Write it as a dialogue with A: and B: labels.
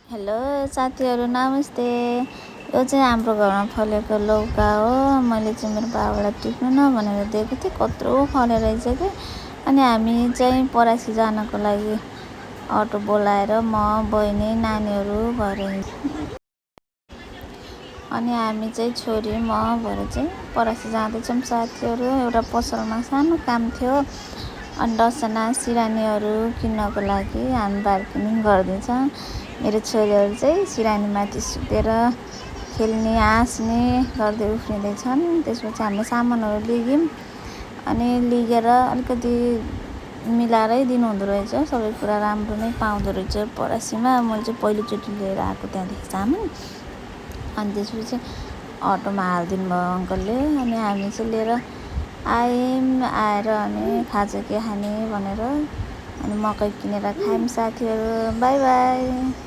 A: Hello साथीहरू नमस्ते। यो चाहिँ हाम्रो घरमा फलेको लौका हो। मैले चाहिँ मेरो बाबालाई टिप्नु न भनेर दिएको थिएँ। कत्रो फलेर रहेछ कि। अनि हामी चाहिँ परासी जानको लागि अटो बोलाएर म बहिनी नानीहरू भएर अनि हामी चाहिँ छोरी म भएर चाहिँ परासी जाँदैछौँ साथीहरू। एउटा पसलमा सानो काम थियो अनि 10जना सिरानीहरू किन्नको लागि हामी बार्गेनिङ गर्दैछ। मेरो छोरीहरू चाहिँ सिरानीमाथि सुतेर खेल्ने हाँस्ने गर्दै उफ्रिँदैछन्। त्यसपछि हामीले सामानहरू लिग्यौँ अनि लिगेर अलिकति मिलाएरै दिनुहुँदो रहेछ। सबै कुरा राम्रो नै पाउँदो रहेछ परासीमा। मैले चाहिँ पहिलोचोटि लिएर आएको त्यहाँदेखि सामान अनि त्यसपछि अटोमा हालिदिनु भयो अङ्कलले। अनि हामी चाहिँ लिएर आएर अनि खाजा के खाने भनेर अनि मकै किनेर खायौँ साथीहरू। By by.